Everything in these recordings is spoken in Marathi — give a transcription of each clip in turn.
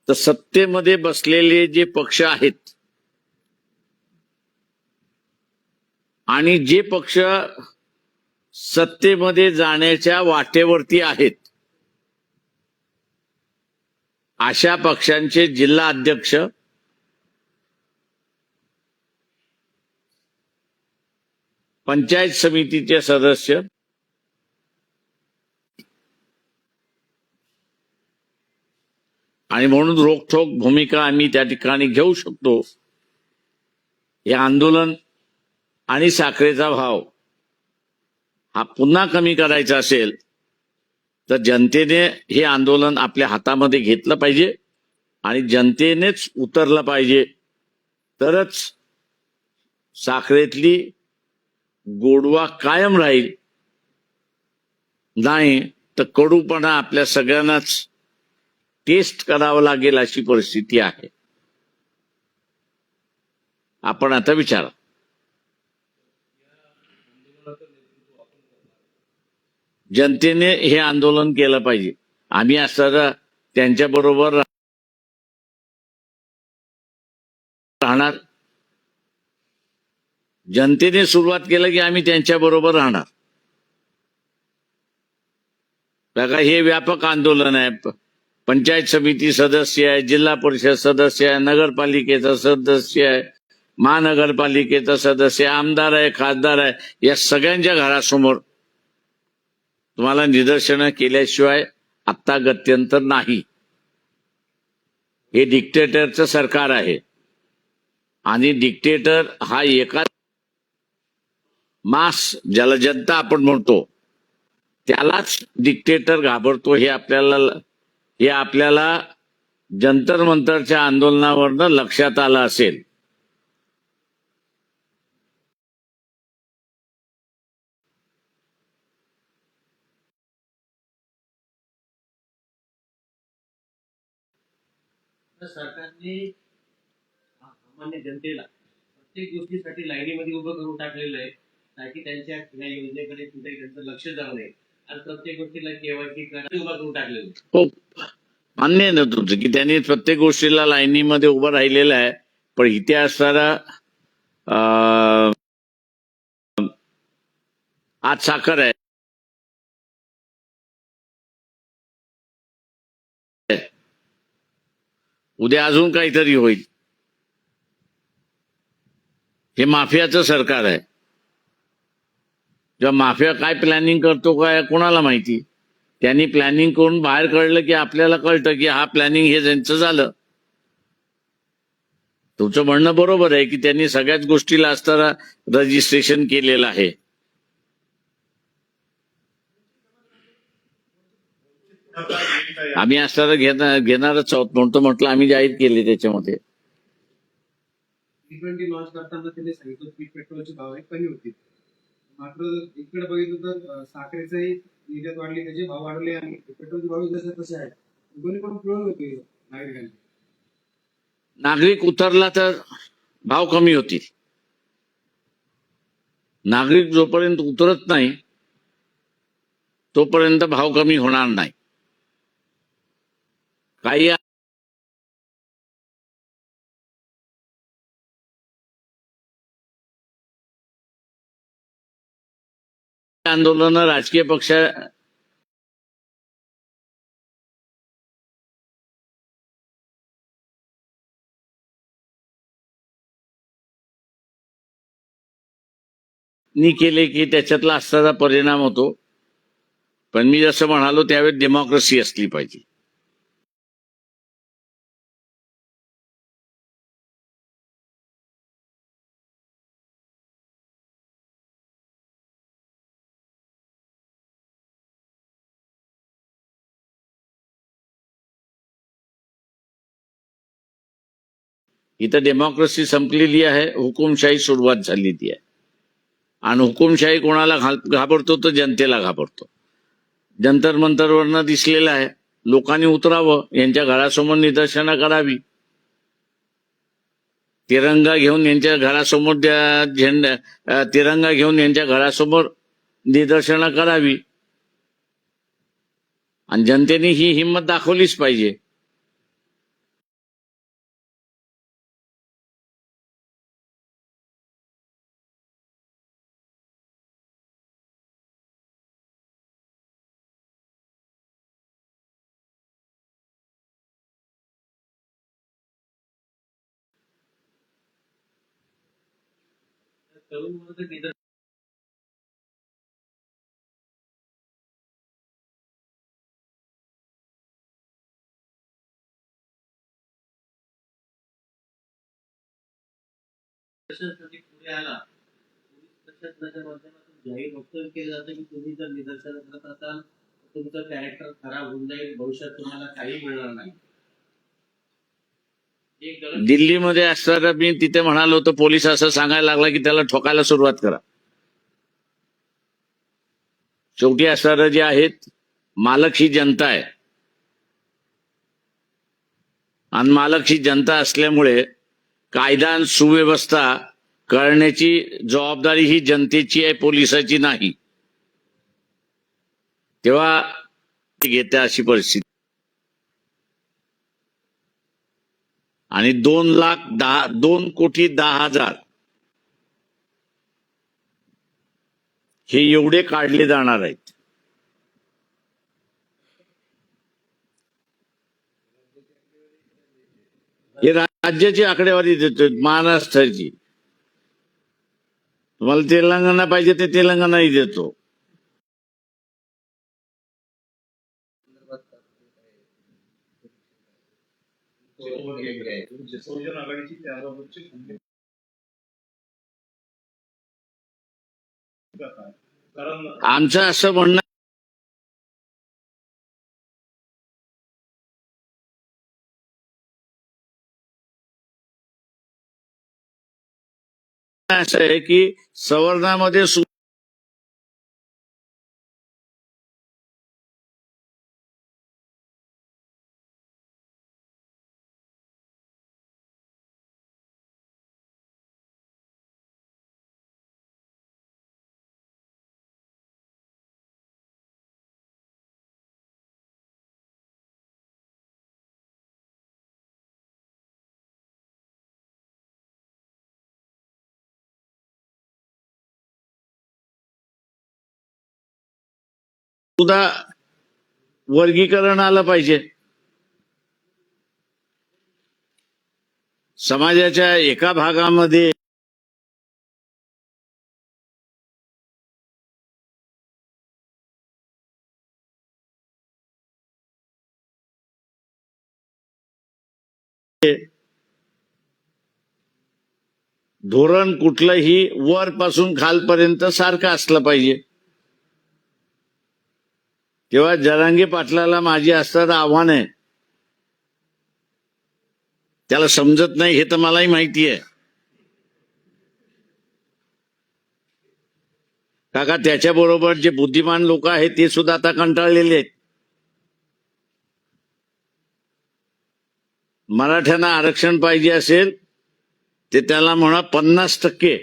तर सत्तेमध्ये बसलेले जे पक्ष आहेत आणि जे पक्ष सत्तेमध्ये जाण्याच्या वाटेवरती आहेत अशा पक्षांचे जिल्हा अध्यक्ष, पंचायत समितीचे सदस्य आणि म्हणून रोखठोक भूमिका आम्ही त्या ठिकाणी घेऊ शकतो. हे आंदोलन आणि साखरेचा भाव हा पुन्हा कमी करायचा असेल तर जनतेने हे आंदोलन आपल्या हातामध्ये घेतलं पाहिजे आणि जनतेनेच उतरलं पाहिजे. तरच साखरेतली गोडवा कायम राहील. नाही तर कडूपणा आपल्या सगळ्यांनाच टेस्ट करावं लागेल अशी परिस्थिती आहे. आपण आता विचारा. जनतेने हे आंदोलन केलं पाहिजे. आम्ही असताना त्यांच्या बरोबर राहणार. जनतेने सुरुवात केलं की आम्ही त्यांच्या बरोबर राहणार. बघा, हे व्यापक आंदोलन आहे. पंचायत समिती सदस्य आहे, जिल्हा परिषद सदस्य आहे, नगरपालिकेचा सदस्य आहे, महानगरपालिकेचा सदस्य, आमदार आहे, खासदार आहे. या सगळ्यांच्या घरासमोर तुम्हाला निदर्शनं केल्याशिवाय आत्ता गत्यंतर नाही. हे डिक्टेटरचं सरकार आहे आणि डिक्टेटर हा एका मास, ज्याला जनता आपण म्हणतो, त्यालाच डिक्टेटर घाबरतो. हे आपल्याला जंतर मंतरच्या आंदोलनावरनं लक्षात आलं असेल. सरकारने सामान्य जनतेला प्रत्येक गोष्टीसाठी लाईनीमध्ये उभं करून टाकलेलं आहे, ताकी त्यांच्या या योजनेकडे कुठे त्यांचं लक्ष जाऊ नये आणि प्रत्येक गोष्टीला केवायसी करा उभं करून टाकलेलं. हो, मान्य आहे ना तुमचं की त्यांनी प्रत्येक गोष्टीला लाईनीमध्ये उभं राहिलेलं आहे. पण इथे असताना आज साखर आहे, उद्या अजून काहीतरी होईल. हे माफियाचं सरकार आहे. जेव्हा माफिया काय प्लॅनिंग करतो काय कोणाला माहिती. त्यांनी प्लॅनिंग करून बाहेर काढलं की आपल्याला कळतं की हा प्लॅनिंग हे ज्यांचं झालं. तुमचं म्हणणं बरोबर आहे की त्यांनी सगळ्याच गोष्टीला असताना रजिस्ट्रेशन केलेलं आहे. आम्ही असताना घेणारच आहोत म्हणतो. म्हटलं आम्ही जाहीर केले त्याच्यामध्ये. T20 लॉन्च करताना त्यांनी सांगितलं की पेट्रोलची भाव कमी होती. मात्र इकडे बघितलं तर साखरेचंही निर्यात वाढली, त्याचे भाव वाढले आणि पेट्रोलचे भाव जसे तसे आहेत. दोन्ही पण पिळून होते नागरिकांनी. नागरिक उतरला तर भाव कमी होतील. नागरिक जोपर्यंत उतरत नाही तोपर्यंत भाव कमी होणार नाही. काही आंदोलन राजकीय पक्ष नी केले की त्याच्यातला असणारा परिणाम होतो. पण मी जसं म्हणालो त्यावेळी डेमोक्रेसी असली पाहिजे. इथं डेमोक्रेसी संपलेली आहे, हुकुमशाही सुरुवात झालेली आहे. आणि हुकुमशाही कोणाला घाबरतो तर जनतेला घाबरतो. जंतर मंतरवरनं दिसलेलं आहे. लोकांनी उतरावं, यांच्या घरासमोर निदर्शनं करावी, तिरंगा घेऊन यांच्या घरासमोर तिरंगा घेऊन यांच्या घरासमोर निदर्शनं करावी आणि जनतेने ही हिंमत दाखवलीच पाहिजे. तरुण वर्ग निदर्शनासाठी पुढे आला. पोलीस प्रशासनाच्या माध्यमातून जाहीर वक्तव्य केलं जातं की तुम्ही जर निदर्शन करत असाल तर तुमचं कॅरेक्टर खराब होऊन जाईल, भविष्यात तुम्हाला काही मिळणार नाही. एक गलत दिल्लीमध्ये असताना मी तिथे म्हणालो होतो, पोलीस असं सांगायला लागला की त्याला ठोकायला सुरुवात करा. शेवटी असणारं जे आहेत, मालक ही जनता आहे आणि मालक ही जनता असल्यामुळे कायदा आणि सुव्यवस्था करण्याची जबाबदारी ही जनतेची आहे, पोलिसाची नाही. तेव्हा ती घेते अशी परिस्थिती. आणि 2,10,000 हे एवढे काढले जाणार आहेत. हे राज्याची आकडेवारी देतो, महाराष्ट्राची. तुम्हाला तेलंगणा पाहिजे ते तेलंगणाही देतो. बहुजन आघाडीची त्याबाबतची कारण आमचं असं म्हणणं असं आहे की सवर्णामध्ये सुद्धा वर्गीकरण आलं पाहिजे. समाजाच्या एका भागामध्ये धोरण कुठलंही वरपासून खालपर्यंत सारखं असलं पाहिजे. तेव्हा जरांगे पाटलाला माझे असणारं आव्हान आहे, त्याला समजत नाही हे तर मलाही माहिती आहे. काका त्याच्याबरोबर जे बुद्धिमान लोक आहेत ते सुद्धा आता कंटाळलेले आहेत. मराठ्यांना आरक्षण पाहिजे असेल ते त्याला म्हणा 50%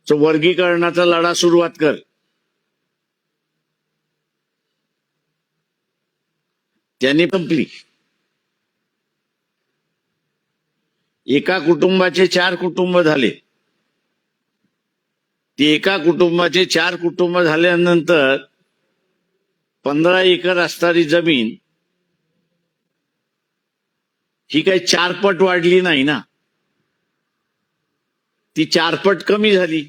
वर्गीकरणाचा लढा सुरुवात कर. त्यांनी संपली. एका कुटुंबाचे 4 कुटुंब झाले. ते एका कुटुंबाचे 4 कुटुंब झाल्यानंतर 15 एकर असणारी जमीन ही काही 4 पट वाढली नाही ना, ती 4 पट कमी झाली.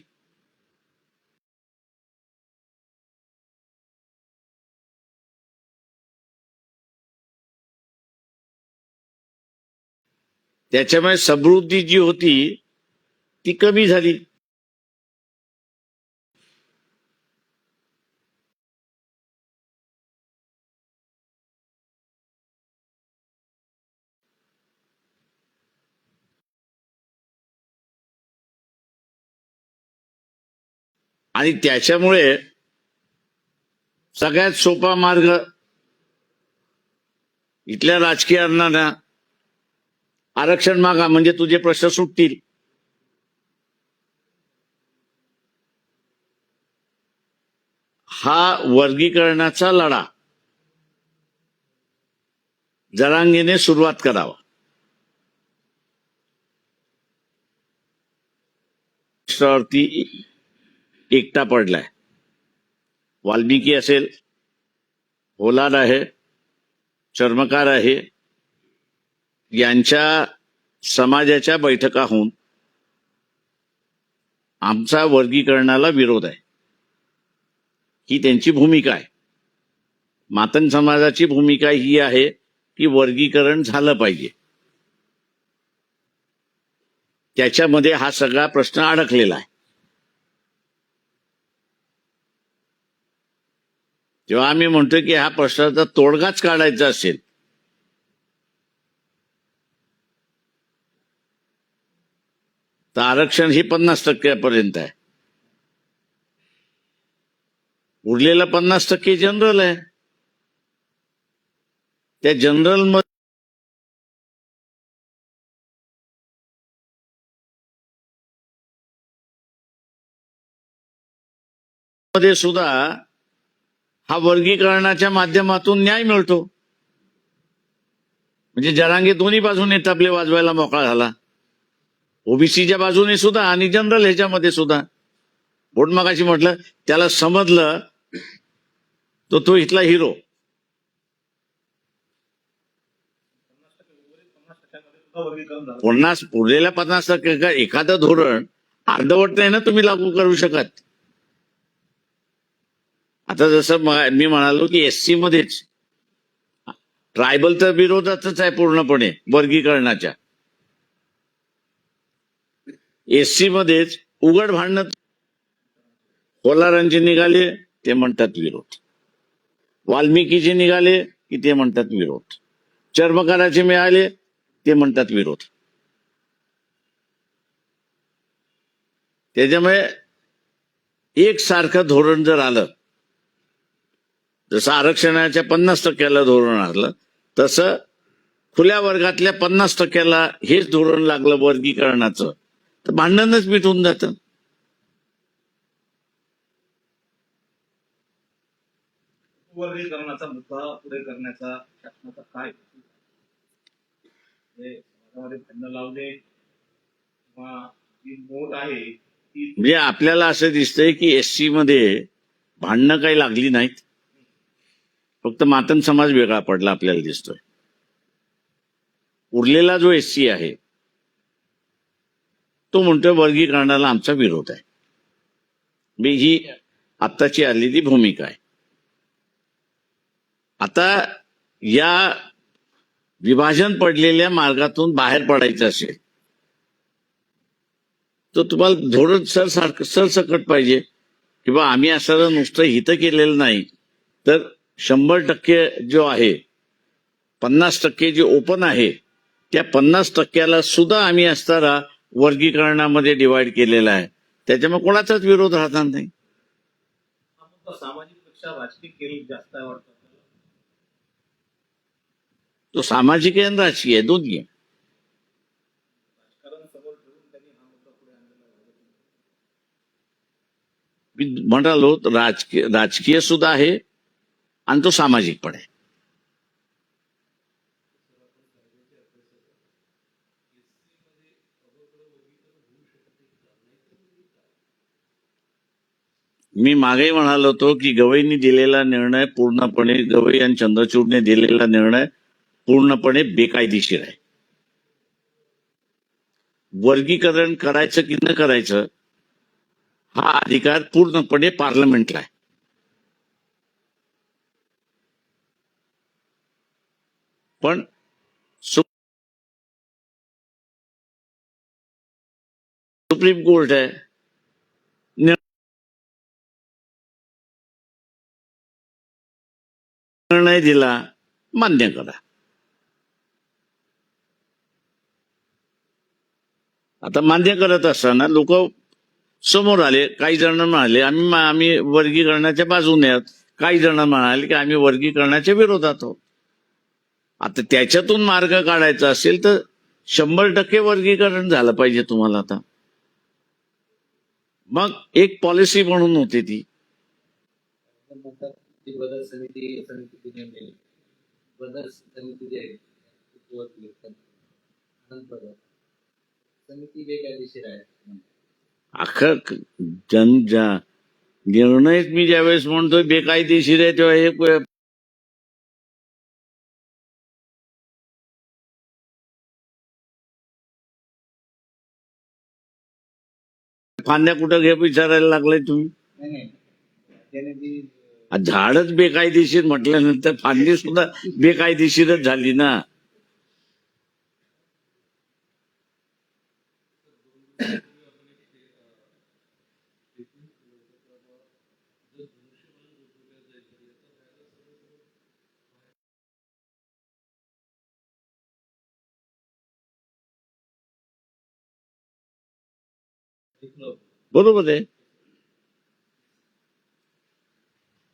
त्याच्यामुळे समृद्धी जी होती ती कमी झाली. आणि त्याच्यामुळे सगळ्यात सोपा मार्ग इथल्या राजकीयांना आरक्षण मागा म्हणजे तुझे प्रश्न सुटतील. हा वर्गीकरणाचा लढा जरांगेने सुरुवात करावा. राष्ट्रावरती एकटा पडलाय. वाल्मिकी असेल, होलाड आहे, चर्मकार आहे, यांच्या समाजाच्या बैठका होऊन आमचा वर्गीकरणाला विरोध आहे, ही त्यांची भूमिका आहे. मातंग समाजाची भूमिका ही आहे की वर्गीकरण झालं पाहिजे. त्याच्यामध्ये हा सगळा प्रश्न अडकलेला आहे. जेव्हा आम्ही म्हणतो की हा प्रश्नाचा तोडगाच काढायचा असेल तर आरक्षण हे 50% आहे. उरलेला 50% जनरल आहे. त्या जनरल मध्ये सुद्धा हा वर्गीकरणाच्या माध्यमातून न्याय मिळतो. म्हणजे जरांगे दोन्ही बाजूने तबले वाजवायला मोकळा झाला, ओबीसीच्या बाजूने सुद्धा आणि जनरल ह्याच्यामध्ये सुद्धा. बोट मगाशी म्हटलं त्याला समजलं तो इथला हिरो. 50 उरलेल्या 50% एखादं धोरण अर्धवट नाही ना तुम्ही लागू करू शकत. आता जसं मी म्हणालो की एससी मध्येच ट्रायबल तर विरोधातच आहे पूर्णपणे वर्गीकरणाच्या. एससी मध्येच उघड भांडणं कोलारांचे निघाले ते म्हणतात विरोध, वाल्मिकीचे निघाले की ते म्हणतात विरोध, चर्मकाराचे मिळाले ते म्हणतात विरोध. त्याच्यामुळे एक सारखं धोरण जर आलं, जसं आरक्षणाच्या 50%ला धोरण आलं तसं खुल्या वर्गातल्या 50%ला हेच धोरण लागलं वर्गीकरणाचं, तर भांडणच मिटून जातं. वर्गीकरणाचा मुद्दा पुढे करण्याचा शासनाचा काय समाजामध्ये भांडण लावणे किंवा जी नोट आहे ती म्हणजे आपल्याला असं दिसतंय की एससी मध्ये भांडणं काही लागली नाहीत, फक्त मातंग समाज वेगळा पडला आपल्याला दिसतोय. उरलेला जो एससी आहे तो म्हणतोय वर्गीकरणाला आमचा विरोध आहे. ही आत्ताची आलेली भूमिका आहे. आता या विभाजन पडलेल्या मार्गातून बाहेर पडायचं असेल तर तुम्हाला धोरण सरसकट पाहिजे की बा आम्ही असं नुसतं हित केलेलं नाही, तर 100% जो आहे, 50% जे ओपन आहे त्या 50%ला सुद्धा आम्ही असताना वर्गीकरणामध्ये डिवाइड केलेला आहे. त्याच्यामुळे कोणाचाच विरोध राहणार नाही. हा मुद्दा सामाजिक पेक्षा राजकीय केली जास्त आहे वाटतं. तो सामाजिक आहे आणि राजकीय आहे, दोन्ही आहे. राजकारण समोर ठेवून त्यांनी हा मुद्दा पुढे आणलेला आहे. मी म्हणालो राजकीय सुद्धा आहे आणि तो सामाजिक पण आहे. मी मागेही म्हणालो होतो की गवईंनी दिलेला निर्णय पूर्णपणे, गवई आणि चंद्रचूडने दिलेला निर्णय पूर्णपणे बेकायदेशीर आहे. वर्गीकरण करायचं की न करायचं हा अधिकार पूर्णपणे पार्लमेंटला आहे. पण सुप्रीम कोर्ट आहे, निर्णय दिला, मान्य करा. आता मान्य करत असताना लोक समोर आले, काही जण म्हणाले आम्ही वर्गीकरणाच्या बाजूने आहोत, काही जण म्हणाले की आम्ही वर्गीकरणाच्या विरोधात आहोत. आता त्याच्यातून मार्ग काढायचा असेल तर 100% वर्गीकरण झालं पाहिजे तुम्हाला. आता मग एक पॉलिसी म्हणून होती ती म्हणतात ती बदल समिती नेमलेली बदल समिती जी आहे समिती बेकायदेशीर आहे. अख्खं निर्णय मी ज्यावेळेस म्हणतोय बेकायदेशीर आहे तेव्हा हे फांद्या कुठं घे विचारायला लागलाय तुम्ही? नाही नाही त्याने जी झाडच बेकायदेशीर म्हटल्यानंतर फांदी सुद्धा बेकायदेशीरच झाली ना. बरोबर आहे.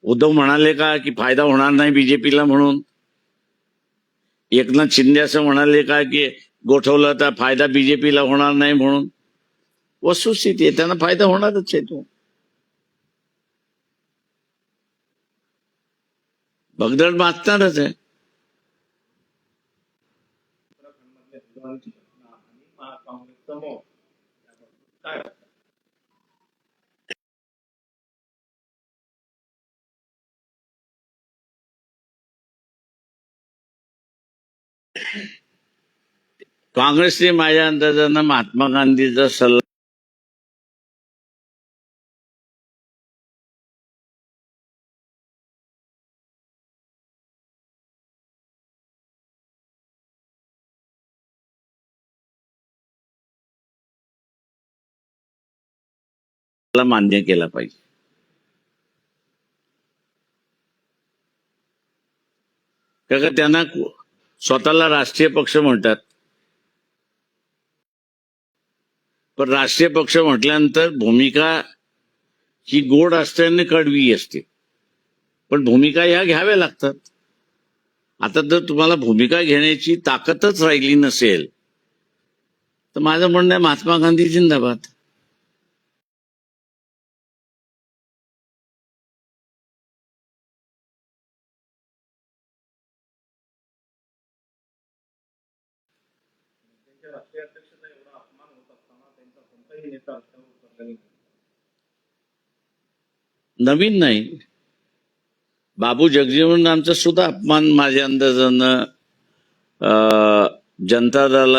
उद्धव म्हणाले का की फायदा होणार नाही बीजेपीला म्हणून? एकनाथ शिंदे असं म्हणाले का की गोठवलं तर फायदा बीजेपीला होणार नाही म्हणून? वस्तुस्थिती आहे, त्यांना फायदा होणारच आहे. तो भगदड मागणारच आहे. उत्तराखंडमधल्या हिंदुत्वाची घटना आणि काँग्रेस समोर काय वाटतं? काँग्रेसने माझ्या अंदाजानं महात्मा गांधीचा सल्ला मान्य केला पाहिजे. का त्यांना स्वतःला राष्ट्रीय पक्ष म्हणतात, पण राष्ट्रीय पक्ष म्हटल्यानंतर भूमिका ही गोड असते आणि कडवी असते, पण भूमिका ह्या घ्याव्या लागतात. आता जर तुम्हाला भूमिका घेण्याची ताकदच राहिली नसेल तर माझं म्हणणं आहे महात्मा गांधी जिंदाबाद. त्यांच्या राष्ट्रीय अध्यक्षाचा एवढा अपमान होत असताना त्यांचा कोणताही नेता रस्त्यावर उतरला नाही. नवीन नाही, बाबू जगजीवन रामचा सुद्धा अपमान माझ्या अंदाजानं जनता दल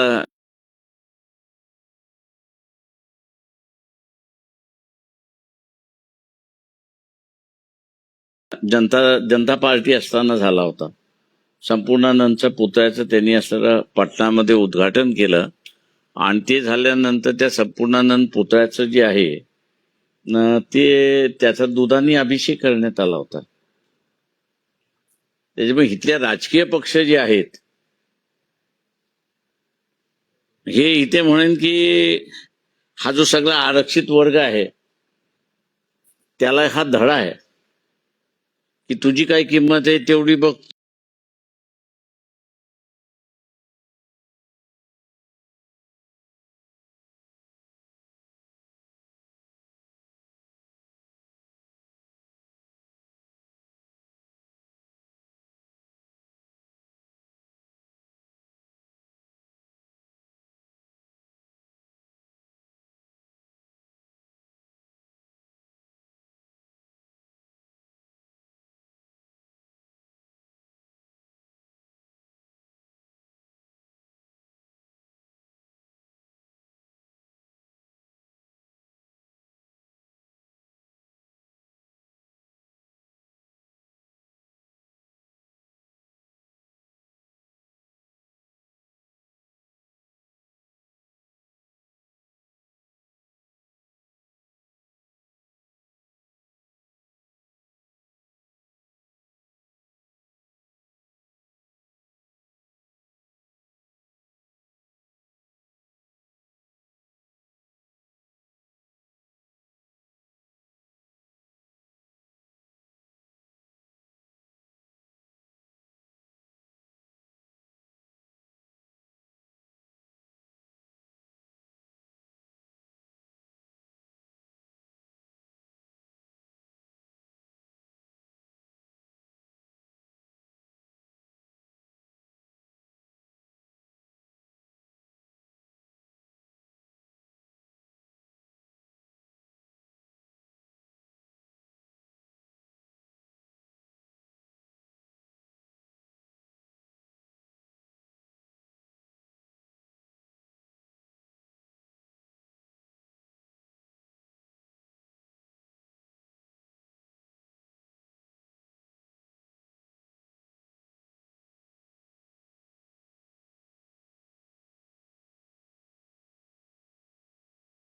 जनता पार्टी असताना झाला होता. संपूर्णानंदच्या पुतळ्याचं त्यांनी असं पटनामध्ये उद्घाटन केलं आणि ते झाल्यानंतर त्या संपूर्णानंद पुतळ्याचं जे आहे ते त्याचा दुधाने अभिषेक करण्यात आला होता. त्याच्यामुळे इथल्या राजकीय पक्ष जे आहेत हे इथे म्हणेन की हा जो सगळा आरक्षित वर्ग आहे त्याला हा धडा आहे की तुझी काय किंमत आहे तेवढी बघ